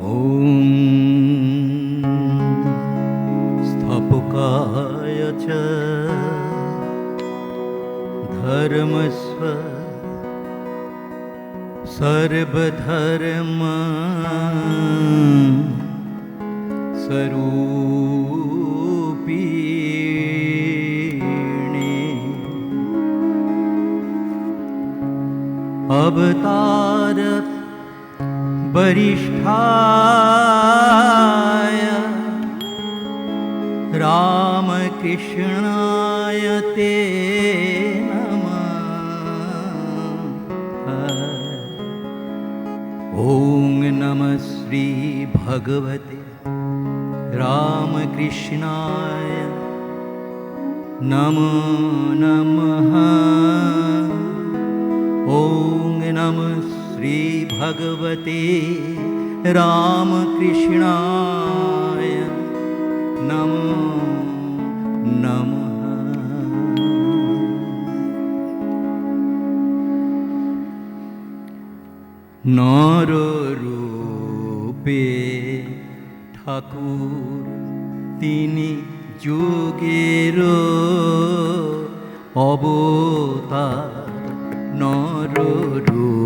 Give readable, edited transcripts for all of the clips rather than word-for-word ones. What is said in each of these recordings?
ॐ स्थापकाय च धर्मस्व सर्वधर्म स्वरूपिणे अवतार वरिष्ठाय रामकृष्णाय ते नमः। ॐ नमः श्री भगवते रामकृष्णाय नमो नमः। ॐ नमः श्री भगवते रामकृष्णाय नमो नमः। नररूपे ठाकुर तिनि যুগের অবতার। নররূপে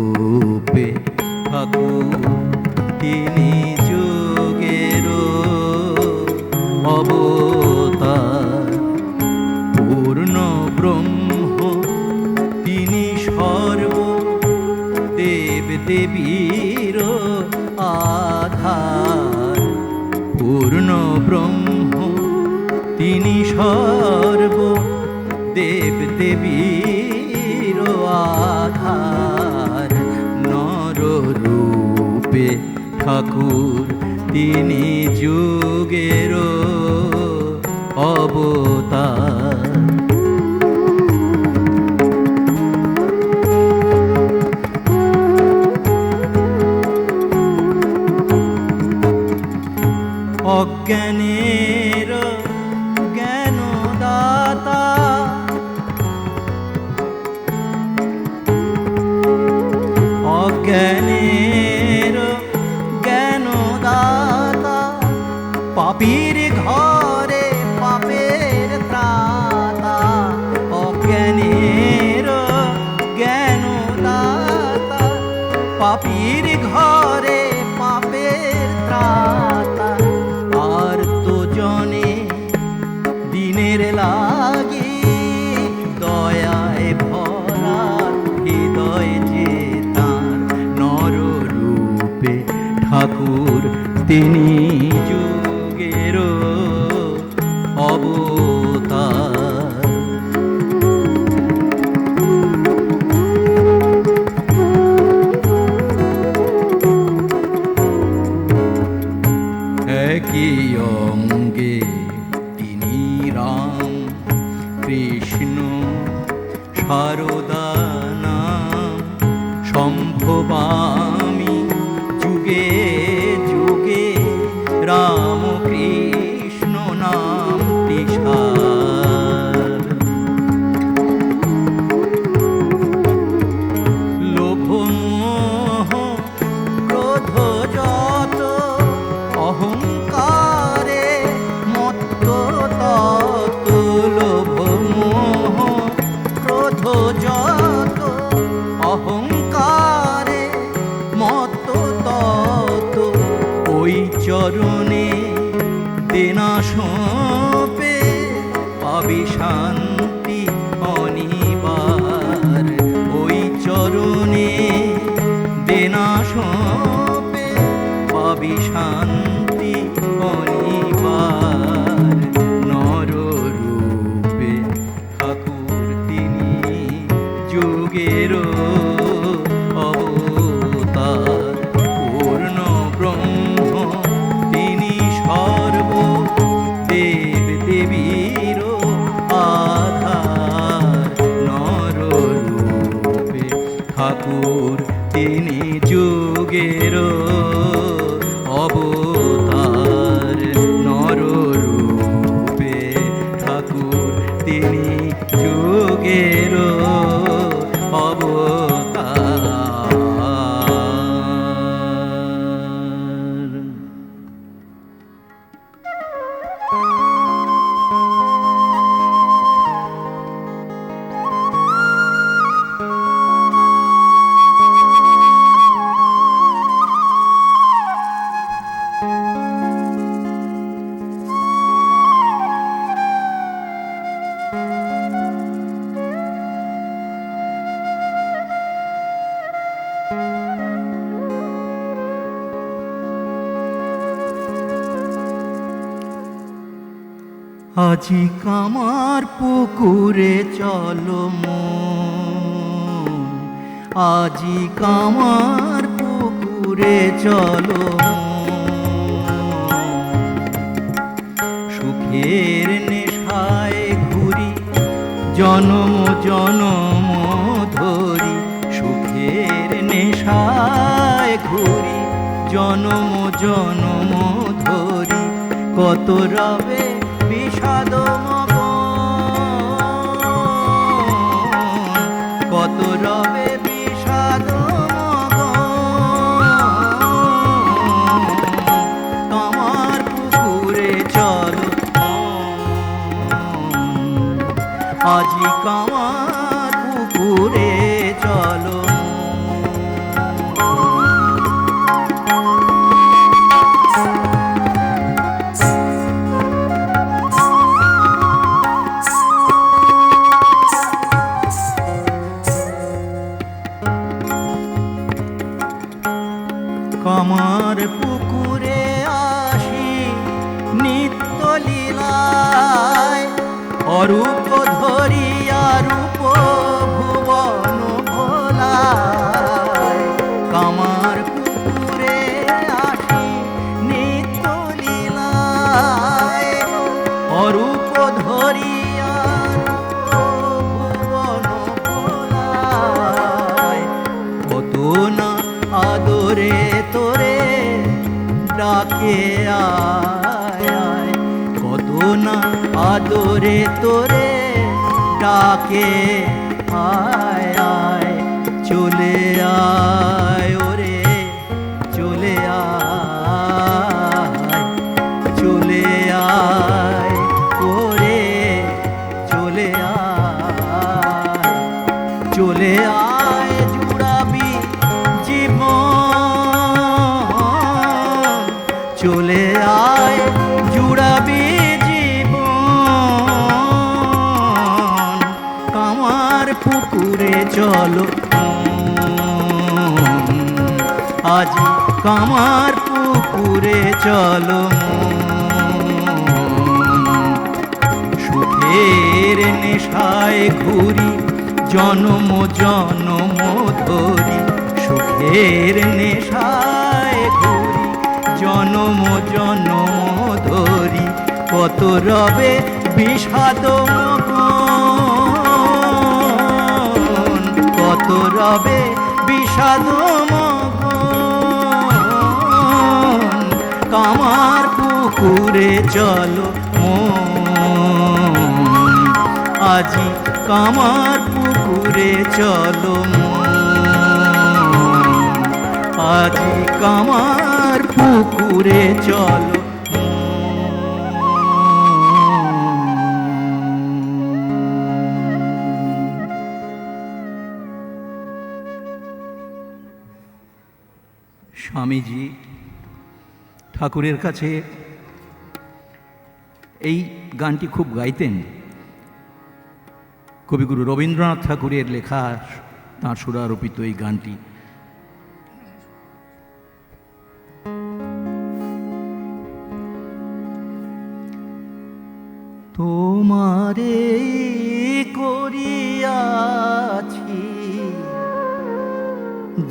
ঠাকুর তিনি যুগের অবতার। পূর্ণ ব্রহ্ম তিনি সর্ব দেব দেবীর আধার। পূর্ণ ব্রহ্ম তিনি সর্ব দেব দেবীর আধার। নররূপে ঠাকুর তিনি যুগের অবতার। অজ্ঞানের জ্ঞানদাতা অজ্ঞানের জ্ঞানদাতা পাপীর ঘরে পাপের ত্রাতা। অজ্ঞানের জ্ঞানদাতা পাপীর ঘরে পাপের ত্রাতা। আর তো জনে দিনের লাগি দয়ায় ভরা হৃদয় যে তার। নররূপে ঠাকুর তিনি যুগের অবতার। একই অঙ্গে তিনি রাম কৃষ্ণ শারদা নাম সম্ভবামি যুগে যুগে। রাম কৃষ্ণ নাম তিসার। লোভ মোহ ক্রোধ যত অহংকারে মত্ত তত। লোভ মোহ ক্রোধ যত অহংকারে মত্ত তত। ওই চরণে দেনা সঁপে পাবি শান্তি অনিবার। ওই চরণে দেনা সঁপে পাবি শান্তি অনিবার। নররূপে ঠাকুর তিনি যুগের অবতার। পূর্ণ ব্রহ্ম তিনি সর্ব দেব দেবীর আধার। নররূপে ঠাকুর তিনি যুগের অবতার। নররূপে ঠাকুর তিনি যুগের অবতার। আজি কামার পুকুরে চলো মন, আজি কামার পুকুরে চলো মন। সুখের নেশায় ঘুরি জনম জনম ধরি, সুখের নেশায় ঘুরি জনম জনম ধরি, কত রবে বিষাদ মগন, কত রবে বিষাদ মগন। কামার পুকুরে চলো আজি কামার পুকুরে চলো। কামার পুকুরে আসি নিত্য লীলায়, অরূপ ধরিয়া রূপ ভুবন ভোলায়। কামার পুকুরে আসি নিত্য লীলায়, অরূপ ধরিয়া রূপ ভুবন ভোলায়। কত না আদরে তোরে ডাকে আয় আয়, কত না আদরে তোরে ডাকে আয় আয়। চলে আয় ওরে চলে আয়, চলে আয় ওরে চলে আয়, চলে আয় জুড়াবি জীবন, চলে আয় জুড়াবি জীবন। কামার পুকুরে চলো আজি কামার পুকুরে চলো। সুখের নেশায় ঘুরি জনম জনম ধরি, সুখের নেশায় ঘুরি জনম জনম ধরি, কত রবে বিষাদ মগন, কত রবে বিষাদ মগন। কামার পুকুরে চলো মন, আজি কামার পুকুরে চলো মন, আজি কামার পুকুরে চলো। স্বামীজি ঠাকুরের কাছে এই গানটি খুব গাইতেন। কবিগুরু রবীন্দ্রনাথ ঠাকুরের লেখা তাঁর সুরারোপিত এই গানটি। তোমারে করিয়াছি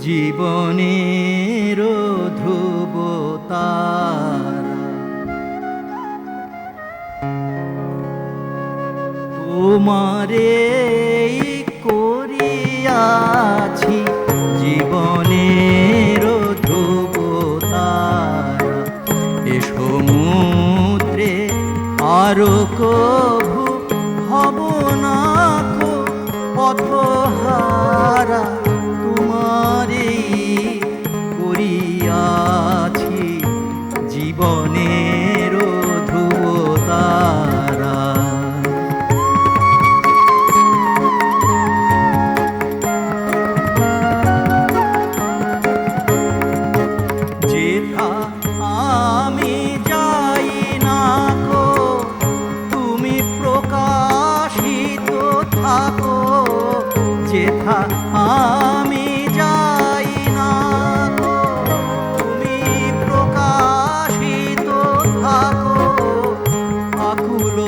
জীবনের ধ্রুবতারা, তোমারে করিয়াছি জীবনের ধ্রুবতারা। এ সমুদ্রে আরো কভু হব না কো পথহারা, তোমারে করিয়াছি জীবনের ধ্রুবতারা। যেথা আমি যাই না গো তুমি প্রকাশিত থাকো, যেথা আমি যাই না গো তুমি প্রকাশিত থাকো। আকুল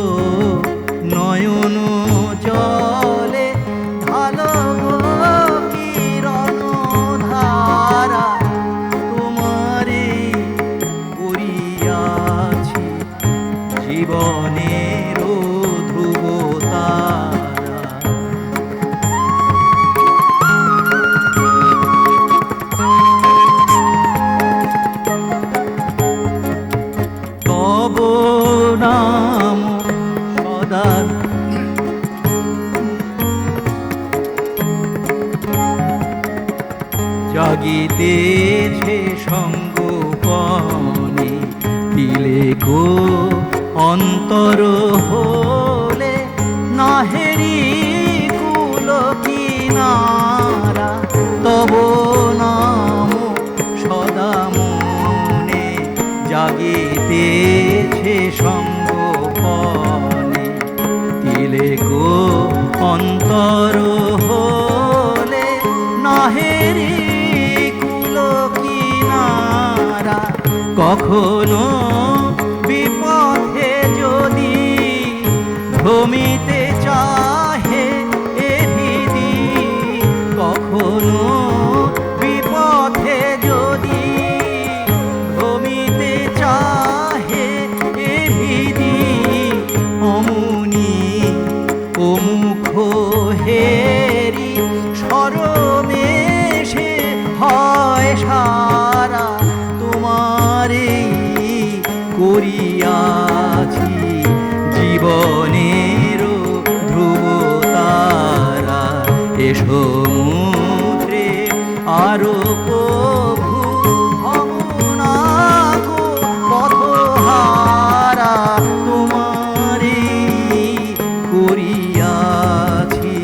জাগিতেছে সঙ্গোপনে, তিলেকো অন্তর হলে নাহেরি কুল কিনারা, তব নাম সদা মনে জাগিতেছে সঙ্গোপনে, তিলেকো অন্তর হলে নাহেরি কুল কিনারা। কখনো বিপথে যদি ভ্রমিতে চাহে এ হৃদি, কখনো বিপথে যদি ভ্রমিতে চাহে এ হৃদি, অমনি অমুখ হেরি সরমেশে হয় সারা, তোমারে করিয়াছি জীবনের ধ্রুব তারা। এ সমুদ্রে আরো প্রভু হব না গো পথহারা, তোমারে করিয়াছি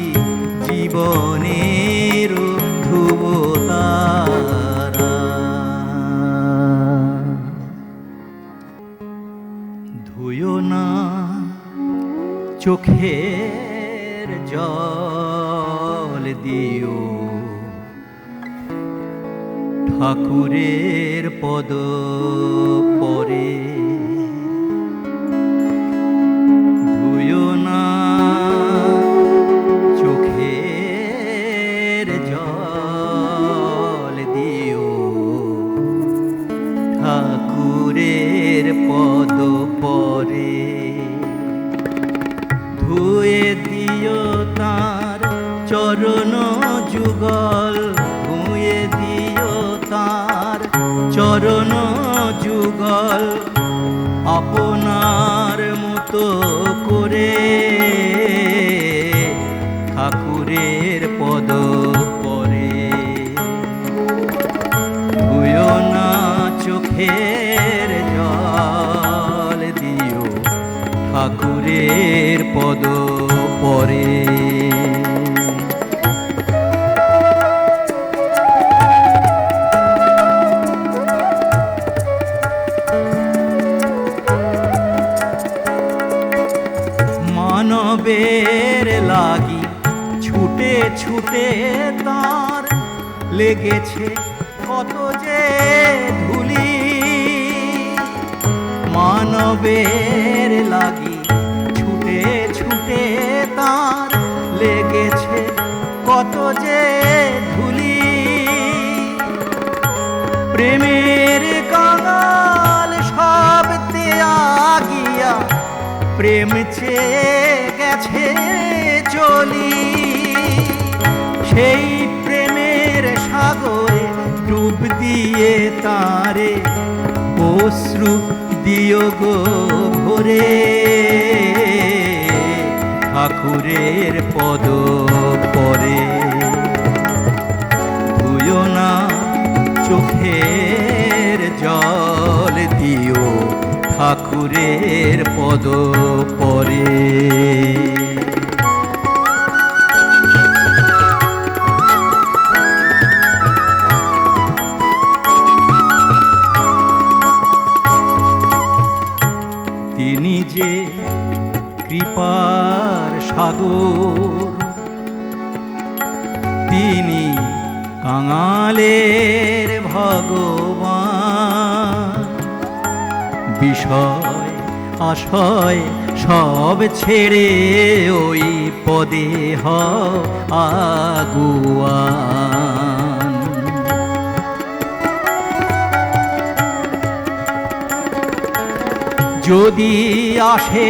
জীবনের ধ্রুব তারা। ধুয়ো না চোখের জল দিও, ঠাকুরের পদ পরে। ধুয়ো না চোখের জল দিও, ঠাকুরের পদ পরে। ধুয়ে দিও তার চরণ যুগল, ধুয়ে দিও তার চরণ যুগল, আপনার মতো করে ঠাকুরের পদ পরে। ধুয়ো না চোখের জল দিও, ঠাকুরের পদ পরে। মানবের লাগি ছুটে ছুটে তার লেগেছে কত যে ধুলি, মানবের লাগি ছুটে ছুটে তার লেগেছে কত যে ধুলি। প্রেমের কাঙাল সব ত্যাগিয়া প্রেম চেয়ে গেছে চলি, সেই প্রেমের সাগরে ডুব দিয়ে তারে অশ্রু দিও গো ভরে। ঠাকুরের পদ পরে। ধুয়ো না চোখের জল দিও, ঠাকুরের পদ পরে। তিনি যে কৃপার সাগর, তিনি কাঙালের ভগবান। বিষয় আশয় সব ছেড়ে ওই পদে হও আগুয়ান। যদি আসে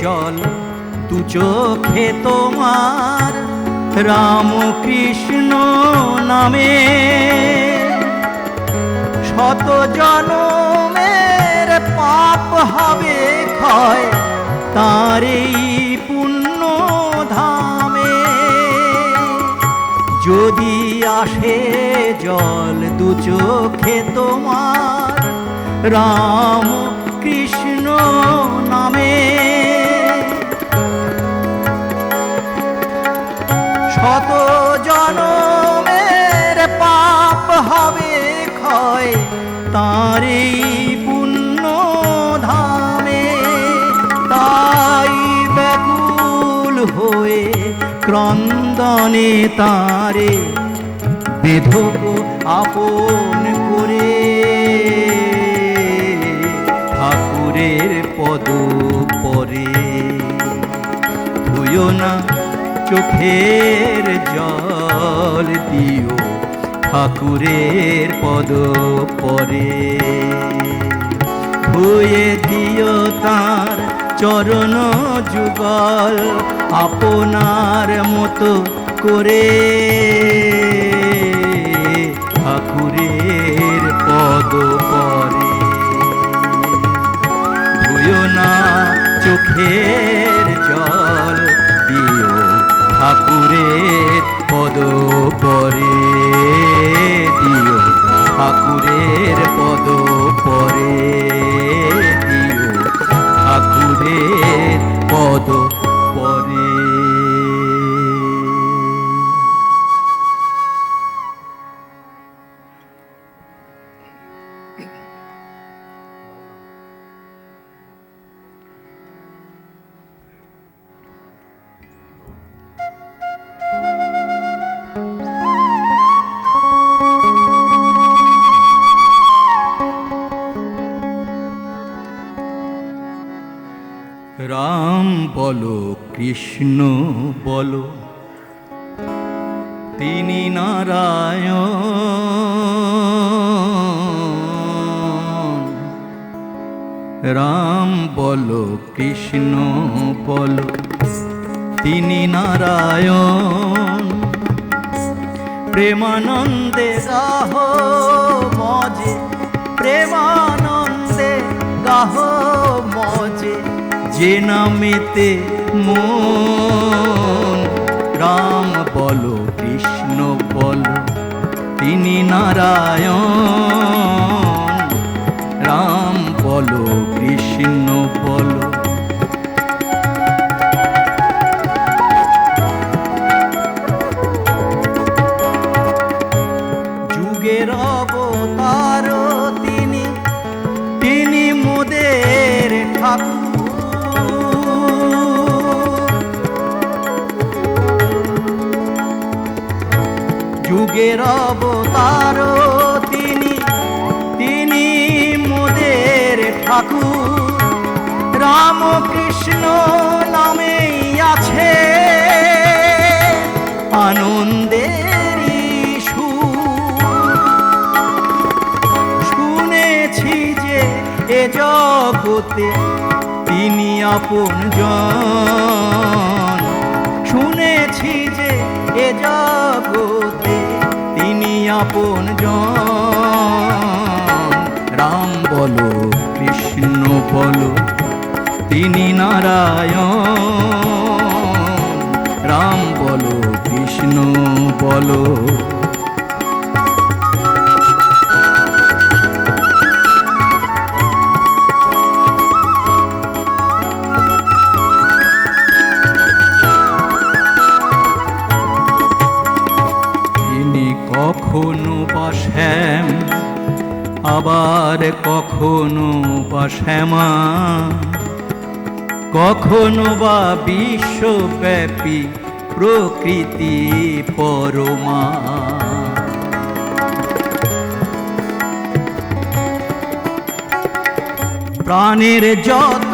জল তু চোখে তোমার রামকৃষ্ণ নামে, শত জনমের পাপ হবে ক্ষয় তার এই পুণ্য ধামে। যদি আসে জল দু চোখে তোমার রাম কৃষ্ণ নামে, শত জনমের পাপ হবে ক্ষয় তাঁরই পুণ্য ধামে। তাই ব্যাকুল হয়ে ক্রন্দনে তাঁরে বেধক আপন করে, ঠাকুরের পদ পরে ধুয়ো না চোখের জল দিও, ঠাকুরের পদ পরে ধুয়ে দিও তাঁর চরণ যুগল আপনার মতো করে, ঠাকুরের পদ পরে ধুয়ো না চোখের জল দিও, ঠাকুরের পদ পরে দিও, ঠাকুরের পদ পরে দিও, ঠাকুরের পদ পরে। রাম বলো কৃষ্ণ বলো তিনি নারায়ণ, রাম বলো কৃষ্ণ বলো তিনি নারায়ণ, প্রেমানন্দে গাহো মজে, প্রেমানন্দে গাহো মজে, যে নামেতে মন। রাম বলো কৃষ্ণ বলো তিনি নারায়ণ, রাম বলো কৃষ্ণ বলো। যুগের অবতার তিনি, তিনি মোদের ঠাকুর, যুগের অবতার তিনি, তিনি মোদের ঠাকুর। রাম কৃষ্ণ নামেই আছে আনন্দের সুর, শুনেছি যে এ জগতে তিনি আপনজন, শুনেছি যে এ জগতে তিনি আপনজন। রাম বলো কৃষ্ণ বলো তিনি নারায়ণ, রাম বলো কৃষ্ণ বলো। কখনো বা শ্যাম আবার কখনো বা শ্যামা, কখনো বা বিশ্বব্যাপী প্রকৃতি পরমা। প্রাণের যত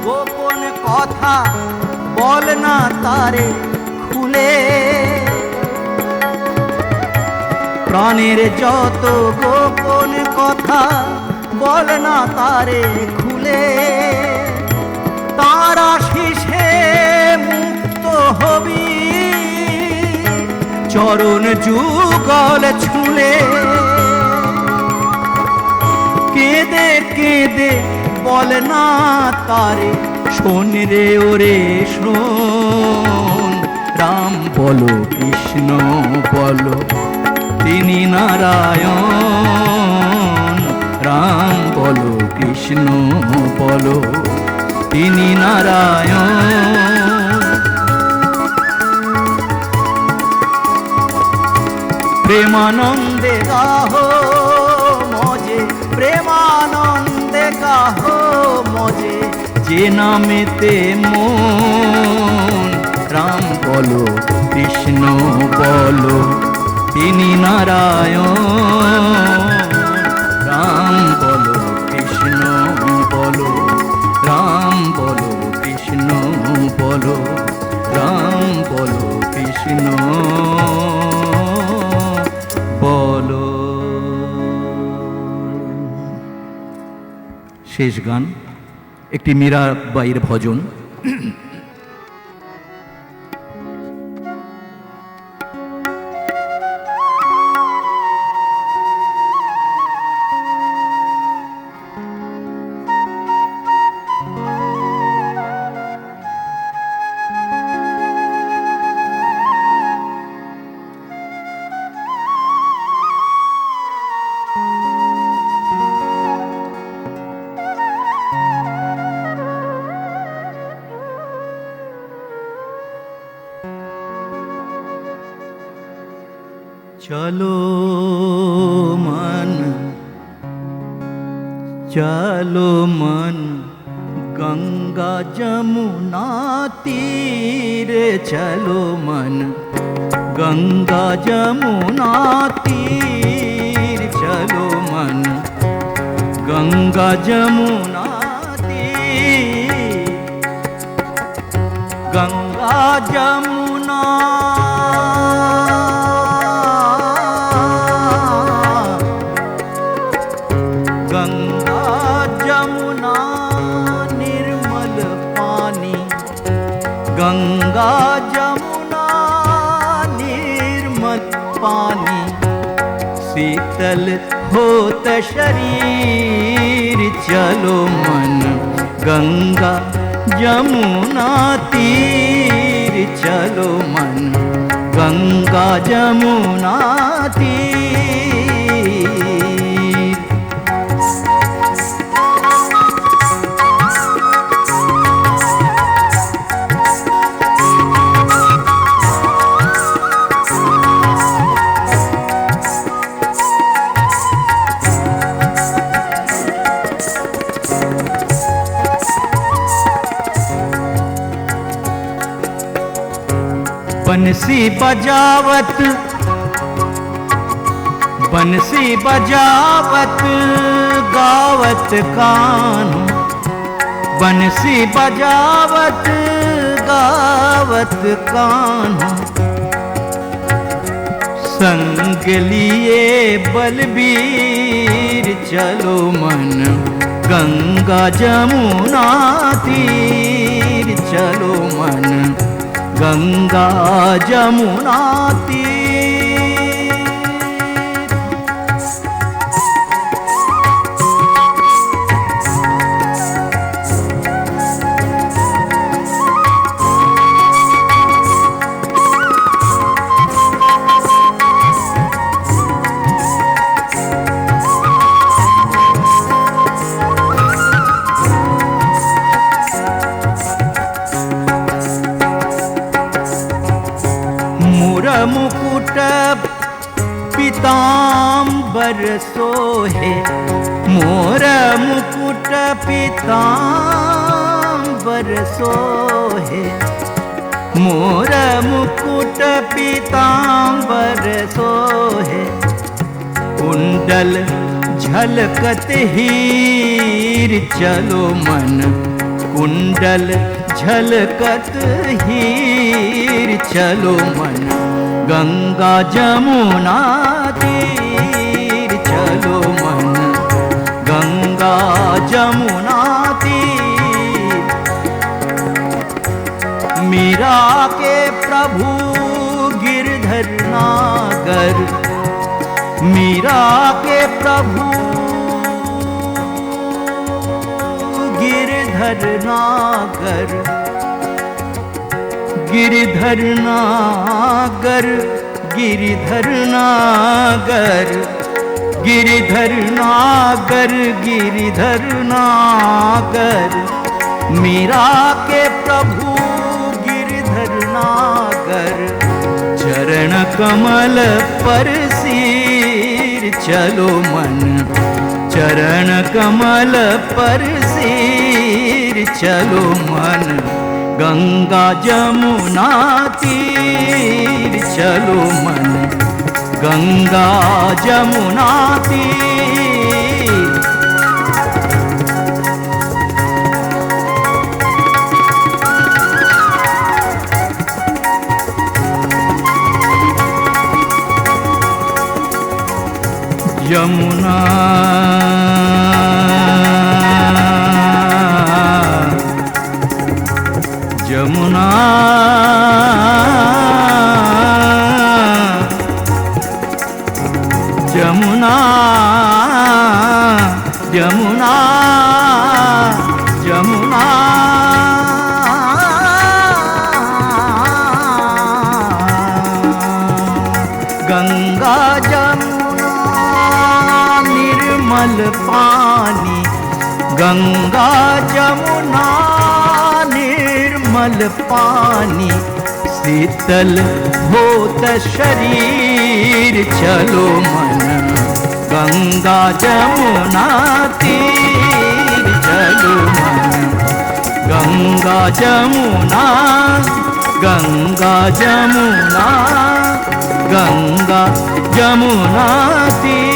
গোপন কথা বল না তারে খুলে, প্রাণের যত গোপন কথা বল না তারে খুলে, তার আশিসে মুক্ত হবি চরণ যুগল ছুলে। কেঁদে কেঁদে বল না তারে শোন রে ওরে শোন, রাম বলো কৃষ্ণ বলো তিনি নারায়ণ। রাম বলো কৃষ্ণ বলো তিনি নারায়ণ। প্রেমানন্দে গাহো মজে, প্রেমানন্দে গাহো মজে, যে নামেতে মন। রাম বলো কৃষ্ণ বলো তিনি নারায়ণ। রাম বলো কৃষ্ণ বলো, রাম বলো কৃষ্ণ বলো, রাম বলো কৃষ্ণ বলো। শেষ গান একটি মীরাবাইয়ের ভজন। চলো মন, চলো মন, গঙ্গা যমুনা তীরে চলো মন, গঙ্গা যমুনা তীর চলো মন, গঙ্গা যমুনা তীর, গঙ্গা যমুনা गंगा जमुना निर्मल पानी, शीतल होत शरीर चलो मन, गंगा जमुना तीर चलो मन, गंगा जमुना तीर। बंसी बजावत, बंसी बजावत गावत कान्हा, बंसी बजावत गावत कान्हा, संग लिए बलबीर चलो मन, गंगा जमुना तीर चलो मन, गंगा जमुना तीर। मुकुट पीताम्बर सोहे, मोर मुकुट पीताम्बर सोहे, मोर मुकुट पीताम्बर सोहे, कुंडल झलकत हीर चलो मन, कुंडल झलकत हीर चलो मन, गंगा जमुना तीर चलो मन, गंगा जमुना तीर। मीरा के प्रभु गिरधर नागर, मीरा के प्रभु गिरधर नागर, गिरिधर नागर, गिरिधर नागर, गिरिधर नागर, गिरिधर नागर, मीरा के प्रभु गिरिधर नागर, चरण कमल पर सिर चलो मन, चरण कमल पर सिर चलो मन, गंगा जमुना तीर चलो मन, गंगा जमुना तीर। यमुना यमुना यमुना यमुना यमुना गंगा जमुना निर्मल पानी, गंगा जमुना निर्मल पानी, शीतल होत शरीर चलो मन, गंगा जमुना तीर चलो मन, गंगा जमुना, गंगा जमुना, गंगा जमुना तीर।